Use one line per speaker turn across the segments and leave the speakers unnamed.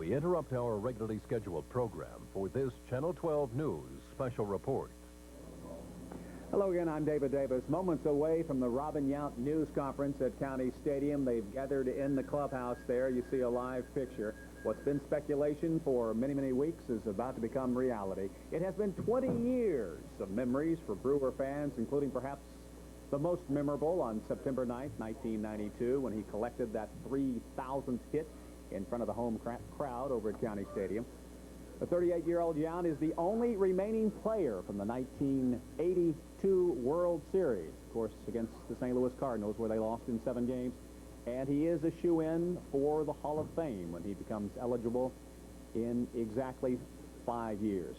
we interrupt our regularly scheduled program for this Channel 12 News special report.
Hello again, I'm David Davis. Moments away from the Robin Yount news conference at County Stadium. They've gathered in the clubhouse there. You see a live picture. What's been speculation for many, many weeks is about to become reality. It has been 20 years of memories for Brewer fans, including perhaps the most memorable on September 9th, 1992, when he collected that 3,000th hit in front of the home crowd over at County Stadium. The 38-year-old Yount is the only remaining player from the 1982 World Series, of course, against the St. Louis Cardinals, where they lost in 7 games. And he is a shoo-in for the Hall of Fame when he becomes eligible in exactly 5 years.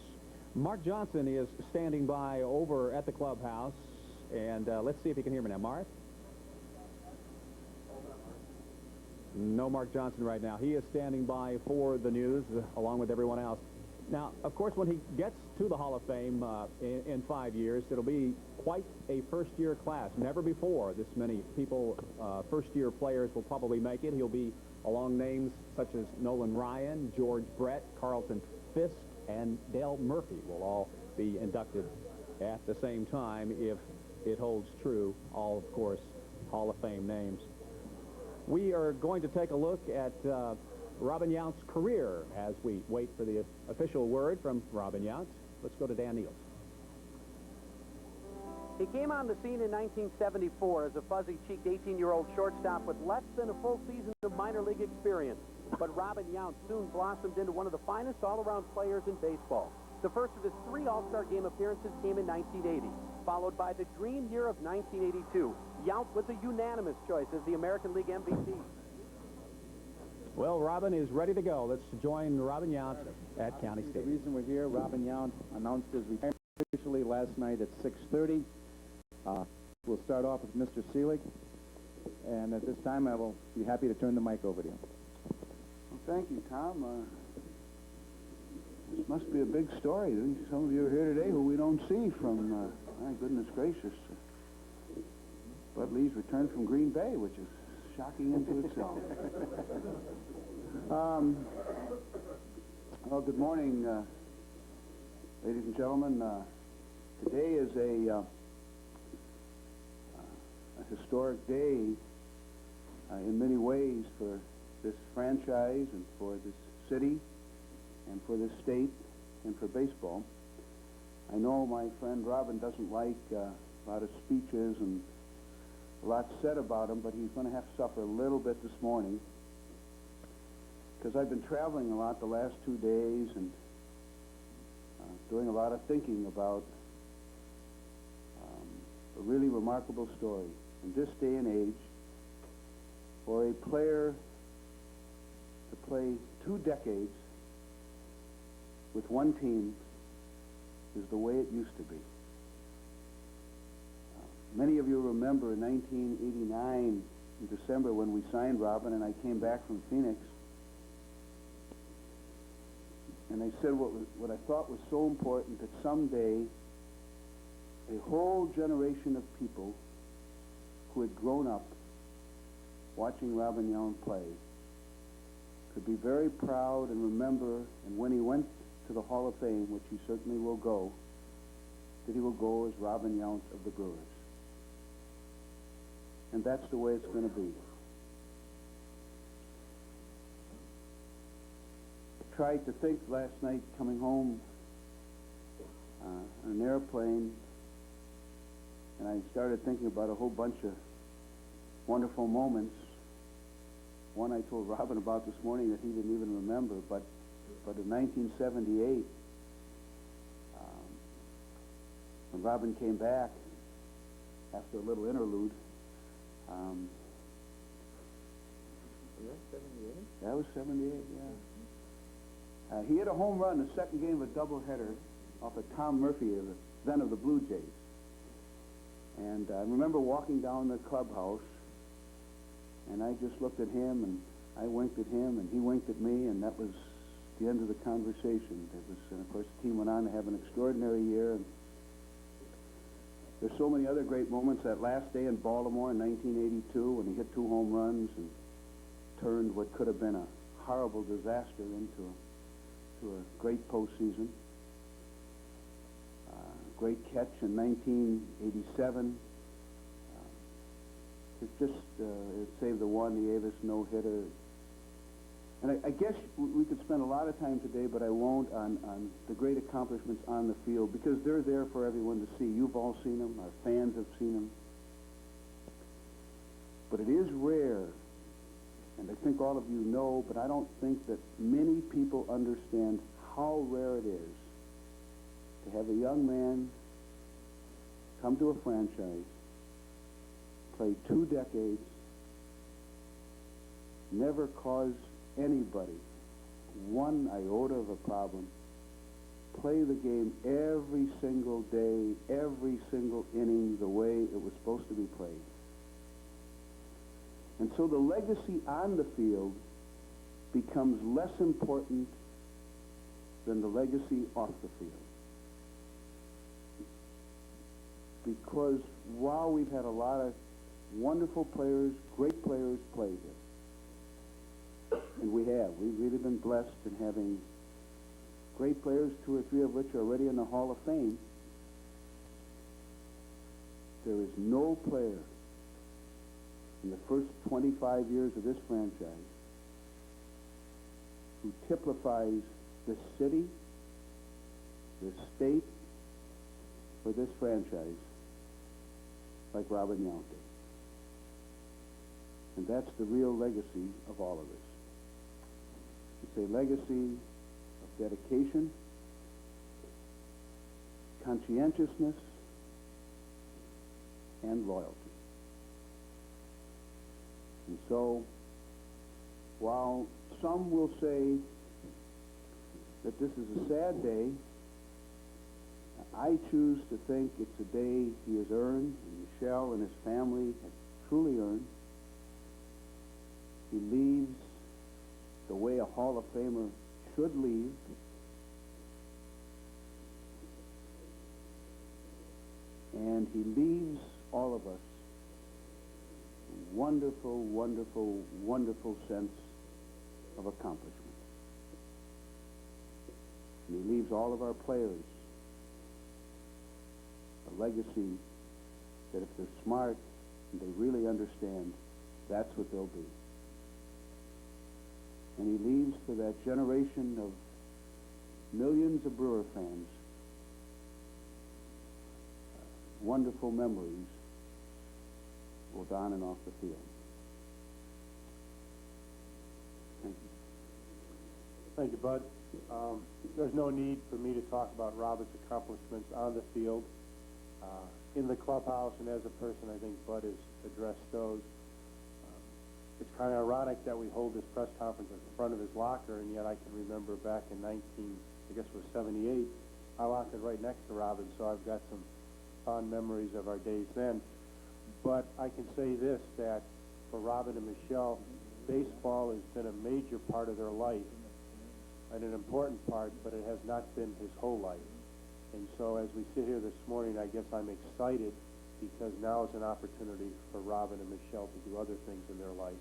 Mark Johnson is standing by over at the clubhouse, and let's see if he can hear me now. Mark? No Mark Johnson right now. He is standing by for the news, along with everyone else. Now, of course, when he gets to the Hall of Fame in 5 years, it'll be quite a first-year class. Never before this many people, first-year players, will probably make it. He'll be along names such as Nolan Ryan, George Brett, Carlton Fisk, and Dale Murphy will all be inducted at the same time if it holds true. All, of course, Hall of Fame names. We are going to take a look at Robin Yount's career as we wait for the official word from Robin Yount. Let's go to Dan Niels.
He came on the scene in 1974 as a fuzzy-cheeked 18-year-old shortstop with less than a full season of minor league experience. But Robin Yount soon blossomed into one of the finest all-around players in baseball. The first of his 3 All-Star Game appearances came in 1980, followed by the dream year of 1982. Yount was a unanimous choice as the American League MVP.
Well, Robin is ready to go. Let's join Robin Yount at County Stadium.
The reason we're here, Robin Yount announced his retirement officially last night at 6:30. We'll start off with Mr. Seelig, and at this time I will be happy to turn the mic over to him.
Well, thank you, Tom. This must be a big story. Some of you are here today who we don't see from, my goodness gracious, Bud Lee's return from Green Bay, which is shocking into itself. Well, good morning, ladies and gentlemen. Today is a historic day in many ways for this franchise and for this city and for this state and for baseball. I know my friend Robin doesn't like a lot of speeches and a lot said about him, but he's going to have to suffer a little bit this morning because I've been traveling a lot the last 2 days and doing a lot of thinking about a really remarkable story. In this day and age, for a player to play 2 decades with one team is the way it used to be. Many of you remember in 1989, in December, when we signed Robin and I came back from Phoenix, and I said what I thought was so important, that someday a whole generation of people who had grown up watching Robin Yount play could be very proud and remember, and when he went to the Hall of Fame, which he certainly will go, that he will go as Robin Yount of the Brewers. And that's the way it's going to be. I tried to think last night coming home on an airplane, and I started thinking about a whole bunch of wonderful moments. One I told Robin about this morning that he didn't even remember, but in 1978, when Robin came back after a little interlude, that was 78, yeah. He hit a home run in the second game of a doubleheader off of Tom Murphy, then of the Blue Jays. And I remember walking down the clubhouse, and I just looked at him, and I winked at him, and he winked at me, and that was the end of the conversation. And of course, the team went on to have an extraordinary year. And there's so many other great moments. That last day in Baltimore in 1982 when he hit 2 home runs and turned what could have been a horrible disaster into a great postseason. Great catch in 1987. It saved the one. He gave us no-hitter. And I guess we could spend a lot of time today, but I won't, on the great accomplishments on the field, because they're there for everyone to see. You've all seen them. Our fans have seen them. But it is rare, and I think all of you know, but I don't think that many people understand how rare it is to have a young man come to a franchise, play 2 decades, never cause anybody one iota of a problem, play the game every single day, every single inning the way it was supposed to be played. And so the legacy on the field becomes less important than the legacy off the field. Because while we've had a lot of wonderful players, great players play here, and we've really been blessed in having great players, 2 or 3 of which are already in the Hall of Fame, there is no player in the first 25 years of this franchise who typifies this city, this state, or this franchise like Robin Yount did. And that's the real legacy of all of us. It's a legacy of dedication, conscientiousness, and loyalty. And so, while some will say that this is a sad day, I choose to think it's a day he has earned, and Michelle and his family have truly earned. He leaves the way a Hall of Famer should leave. And he leaves all of us a wonderful, wonderful, wonderful sense of accomplishment. And he leaves all of our players a legacy that if they're smart and they really understand, that's what they'll be. And he leaves for that generation of millions of Brewer fans wonderful memories, both on and off the field. Thank you.
Thank you, Bud. There's no need for me to talk about Robert's accomplishments on the field, in the clubhouse, and as a person. I think Bud has addressed those. It's kind of ironic that we hold this press conference in front of his locker, and yet I can remember back in 78, I locked it right next to Robin, so I've got some fond memories of our days then. But I can say this, that for Robin and Michelle, baseball has been a major part of their life, and an important part, but it has not been his whole life. And so as we sit here this morning, I guess I'm excited because now is an opportunity for Robin and Michelle to do other things in their life.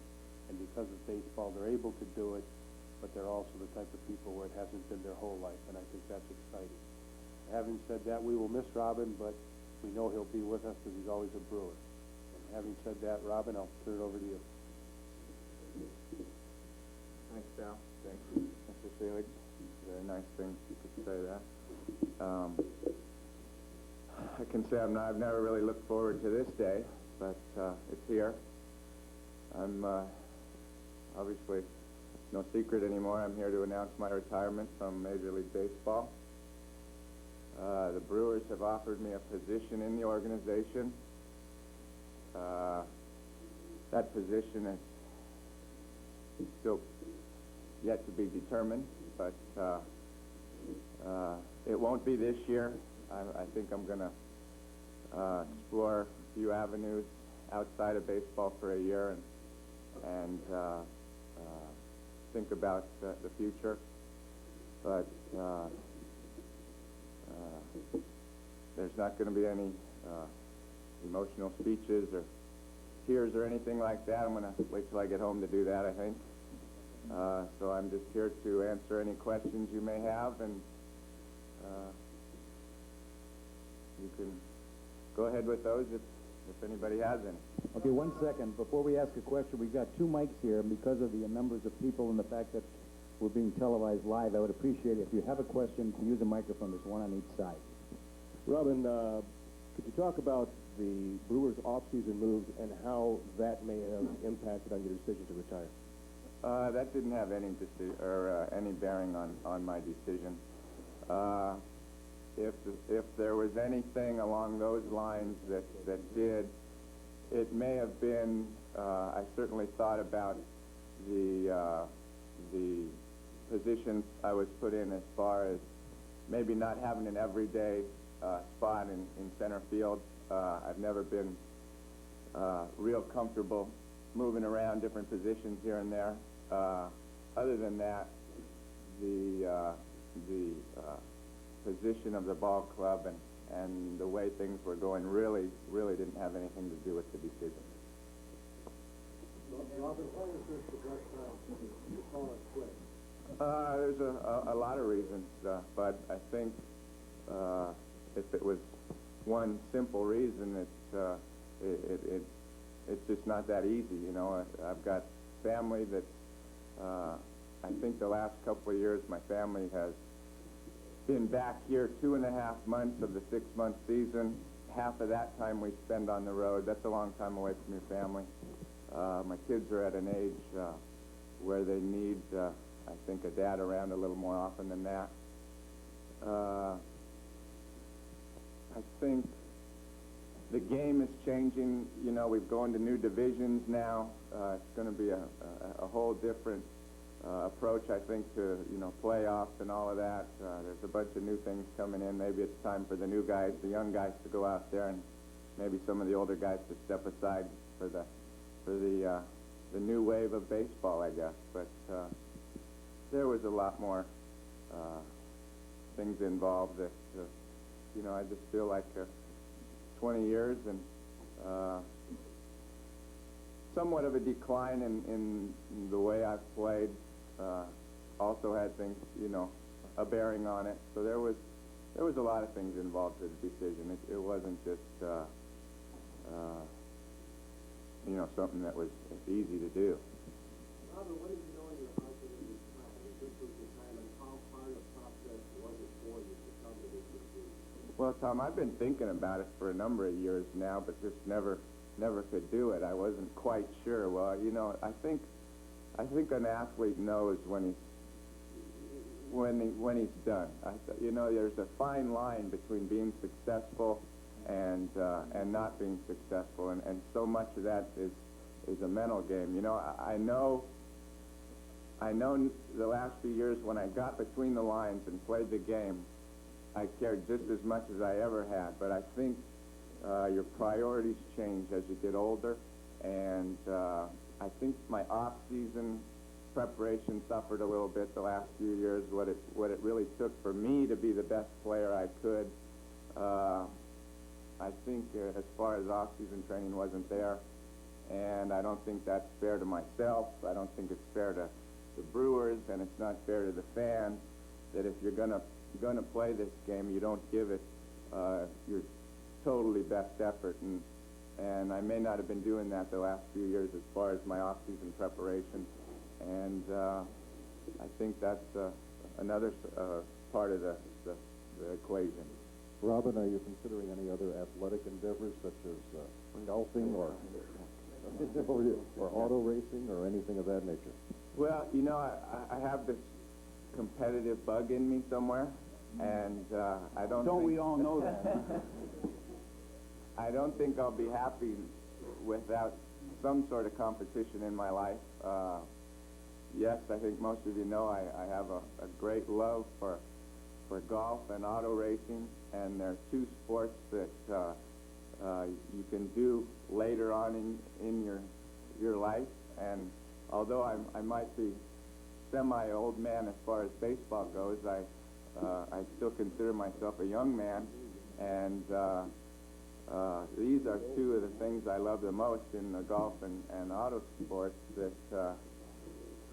And because of baseball, they're able to do it, but they're also the type of people where it hasn't been their whole life, and I think that's exciting. Having said that, we will miss Robin, but we know he'll be with us because he's always a Brewer. And having said that, Robin, I'll turn it over to you.
Thanks, Sal. Thank you, Mr. Seelig. Very nice things you could say that. I can say I've never really looked forward to this day, but it's here. I'm obviously, it's no secret anymore. I'm here to announce my retirement from Major League Baseball. The Brewers have offered me a position in the organization. That position is still yet to be determined, but it won't be this year. I think I'm going to explore a few avenues outside of baseball for a year and think about the future. But there's not going to be any emotional speeches or tears or anything like that. I'm going to wait till I get home to do that, I think. So I'm just here to answer any questions you may have, and you can go ahead with those if anybody has any.
Okay, 1 second. Before we ask a question, we've got 2 mics here, and because of the numbers of people and the fact that we're being televised live, I would appreciate it if you have a question to use a microphone. There's one on each side.
Robin, could you talk about the Brewers' off-season moves and how that may have impacted on your decision to retire?
That didn't have any any bearing on my decision. If there was anything along those lines that did, it may have been. I certainly thought about the position I was put in as far as maybe not having an everyday spot in center field. I've never been real comfortable moving around different positions here and there. Other than that, the position of the ball club and the way things were going really didn't have anything to do with the decision.
Robin, why is this the best time to call it quits?
There's a lot of reasons, but I think if it was one simple reason, it's just not that easy. You know, I've got family that I think the last couple of years my family has been back here 2.5 months of the 6-month season. Half of that time we spend on the road. That's a long time away from your family. My kids are at an age where they need, I think, a dad around a little more often than that. I think the game is changing. You know, we've gone to new divisions now. It's going to be a whole different approach, I think, to, you know, playoffs and all of that. There's a bunch of new things coming in. Maybe it's time for the new guys, the young guys, to go out there, and maybe some of the older guys to step aside for the new wave of baseball, I guess. But there was a lot more things involved that, you know, I just feel like 20 years and somewhat of a decline in the way I've played also had things, you know, a bearing on it. So there was a lot of things involved in the decision. It wasn't just you know, something that was easy to do.
Robin, what did you know in your heart that it was time? This was the time, and how hard a process was it for you to come to this conclusion?
Well, Tom, I've been thinking about it for a number of years now, but just never could do it. I wasn't quite sure. Well, you know, I think an athlete knows when he's done. You know, there's a fine line between being successful and not being successful, and so much of that is a mental game. You know, I know the last few years when I got between the lines and played the game, I cared just as much as I ever had, but I think your priorities change as you get older, and I think my off-season preparation suffered a little bit the last few years. What it really took for me to be the best player I could, I think as far as off-season training wasn't there, and I don't think that's fair to myself. I don't think it's fair to the Brewers, and it's not fair to the fans that if you're gonna play this game, you don't give it your totally best effort, and I may not have been doing that the last few years as far as my off-season preparation, and I think that's another part of the equation.
Robin, are you considering any other athletic endeavors such as golfing or auto racing or anything of that nature?
Well, you know, I have this competitive bug in me somewhere, and I don't think
we all know that?
I don't think I'll be happy without some sort of competition in my life. Yes, I think most of you know I have a great love for golf and auto racing, and they're two sports that you can do later on in your life. And although I might be semi-old man as far as baseball goes, I still consider myself a young man, and these are two of the things I love the most in the golf and auto sports that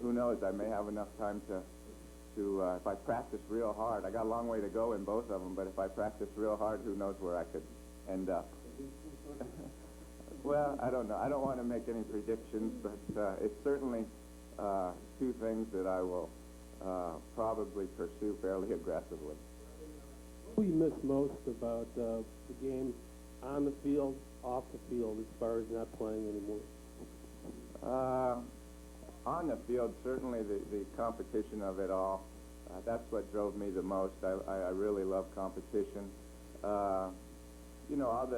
who knows? I may have enough time to if I practice real hard. I got a long way to go in both of them, but if I practice real hard, who knows where I could end up. Well, I don't know. I don't want to make any predictions, but it's certainly two things that I will probably pursue fairly aggressively.
What do you miss most about the game on the field, off the field, as far as not playing anymore?
On the field, certainly the competition of it all. That's what drove me the most. I really love competition. You know,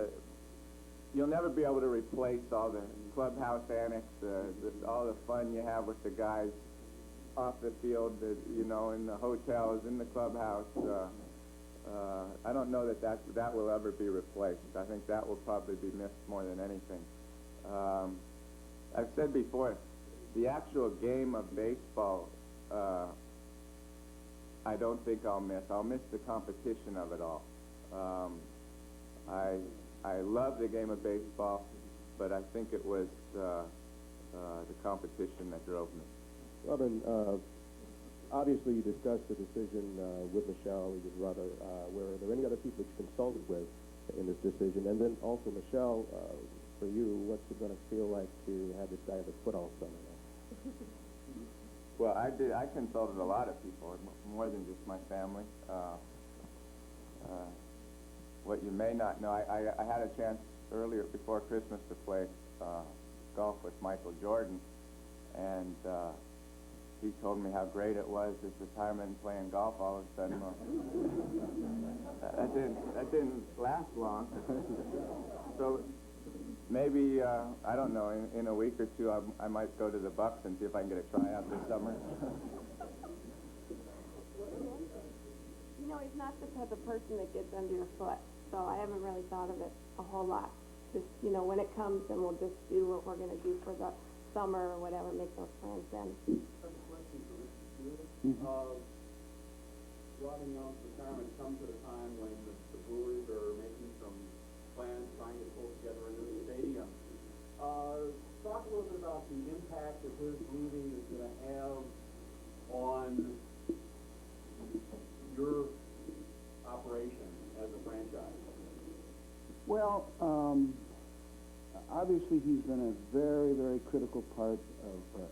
you'll never be able to replace all the clubhouse annex, all the fun you have with the guys off the field, you know, in the hotels, in the clubhouse. I don't know that will ever be replaced. I think that will probably be missed more than anything. I've said before, the actual game of baseball, I don't think I'll miss. I'll miss the competition of it all. I love the game of baseball, but I think it was the competition that drove me.
Robin, obviously you discussed the decision with Michelle, your brother. Were there any other people that you consulted with in this decision? And then also, Michelle, for you, what's it going to feel like to have this guy have his foot all summer now?
Well, I consulted a lot of people, more than just my family. What you may not know, I had a chance earlier before Christmas to play golf with Michael Jordan, and he told me how great it was, his retirement and playing golf all of a sudden. Well, that didn't last long. So maybe, I don't know, in a week or two I might go to the Bucks and see if I can get a tryout this summer.
You know, he's not the type of person that gets under your foot, so I haven't really thought of it a whole lot. Just, you know, when it comes, then we'll just do what we're going to do for the summer or whatever, make those plans then.
Robin Yount's retirement comes at a time when the Brewers are making some plans, trying to pull together a new stadium. Talk a little bit about the impact that his leaving is going to have on your operation as a franchise.
Well, obviously he's been a very, very critical part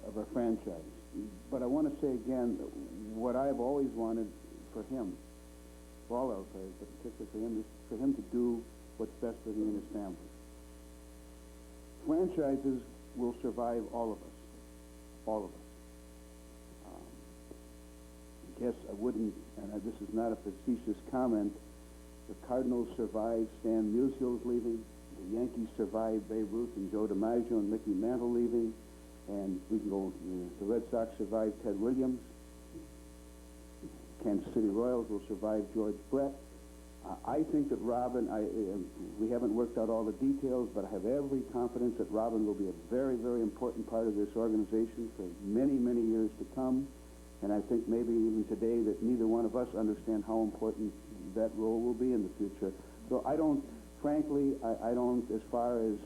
of our franchise. But I want to say again, what I've always wanted for him, for all our players, but particularly for him, is for him to do what's best for he and his family. Franchises will survive all of us. All of us. I guess I wouldn't, and this is not a facetious comment, the Cardinals survived Stan Musial's leaving, the Yankees survived Babe Ruth and Joe DiMaggio and Mickey Mantle leaving, and we can go, the Red Sox survived Ted Williams, Kansas City Royals will survive George Brett. I think that Robin, we haven't worked out all the details, but I have every confidence that Robin will be a very, very important part of this organization for many, many years to come. And I think maybe even today that neither one of us understand how important that role will be in the future. So I don't, frankly, I don't, as far as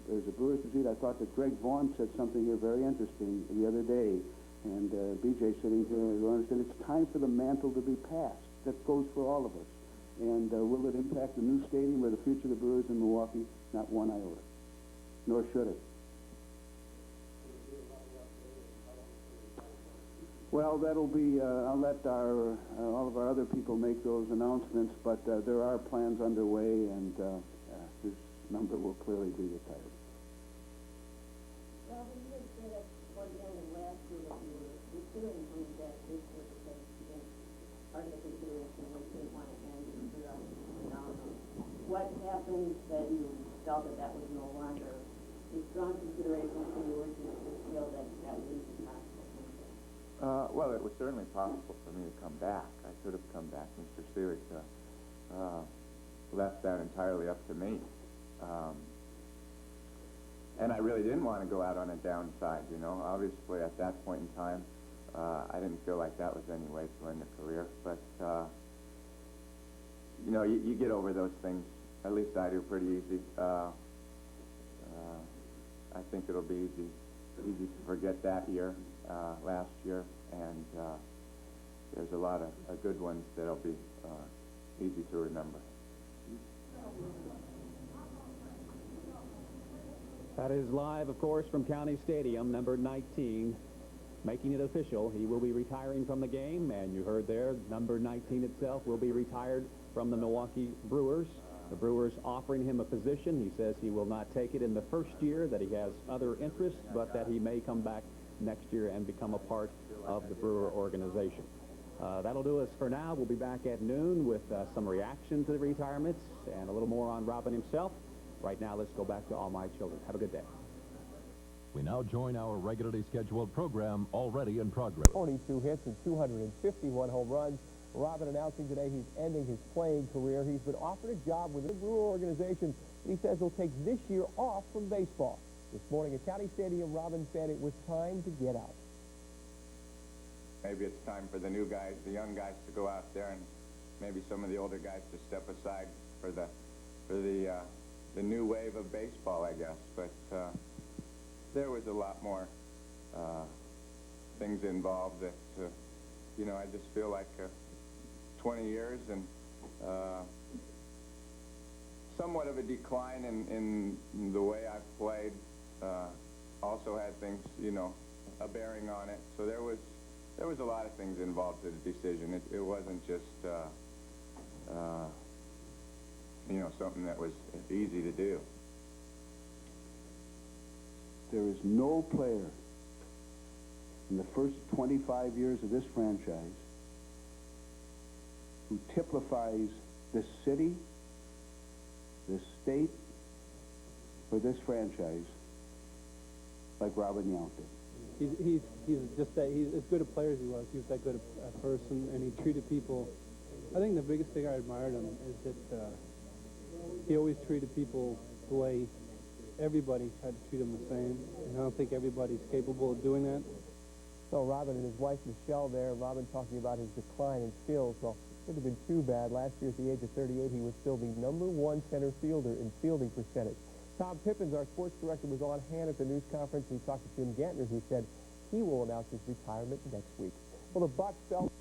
the Brewers proceed, I thought that Greg Vaughn said something here very interesting the other day. And BJ sitting here, will understand it's time for the mantle to be passed. That goes for all of us. And will it impact the new stadium or the future of the Brewers in Milwaukee? Not one iota. Nor should it. Well, that'll be, I'll let all of our other people make those announcements, but there are plans underway, and this number will clearly be retired.
Well, you had said at one end of last year that you were considering coming back this year because you didn't, part of the consideration was you didn't want to end your career on what happened that you felt that was no longer a strong consideration for you, or did you feel that was even possible?
Well, it was certainly possible for me to come back. I could have come back. Mr. Seelig left that entirely up to me. And I really didn't want to go out on a downside, you know. Obviously, at that point in time, I didn't feel like that was any way to end a career. But, you know, you get over those things. At least I do pretty easy. I think it'll be easy to forget that year. last year, and there's a lot of good ones that'll be easy to remember.
That is live, of course, from County Stadium, number 19. Making it official, he will be retiring from the game, and you heard there, number 19 itself will be retired from the Milwaukee Brewers. The Brewers offering him a position. He says he will not take it in the first year, that he has other interests, but that he may come back next year and become a part of the Brewer organization. That'll do us for now. We'll be back at noon with some reaction to the retirements and a little more on Robin himself. Right now, let's go back to All My Children. Have a good day.
We now join our regularly scheduled program already in progress.
22 hits and 251 home runs. Robin announcing today he's ending his playing career. He's been offered a job with the Brewer organization. He says he'll take this year off from baseball. This morning at County Stadium, Robin said it was time to get out.
Maybe it's time for the new guys, the young guys, to go out there, and maybe some of the older guys to step aside for the new wave of baseball, I guess. But there was a lot more things involved that, you know, I just feel like 20 years and somewhat of a decline in the way I've played also had things, you know, a bearing on it. So there was a lot of things involved in the decision. It wasn't just, you know, something that was easy to do.
There is no player in the first 25 years of this franchise who typifies this city, this state, or this franchise like Robin Yount did.
He's just that, he's as good a player as he was. He was that good a person, and he treated people. I think the biggest thing I admired him is that he always treated people the way everybody had to treat him the same, and I don't think everybody's capable of doing that.
So Robin and his wife Michelle there, Robin talking about his decline in skills. Well, it would have been too bad. Last year at the age of 38, he was still the #1 center fielder in fielding percentage. Tom Pippins, our sports director, was on hand at the news conference. We talked to Jim Gantner, who said he will announce his retirement next week. Well, the Bucs fell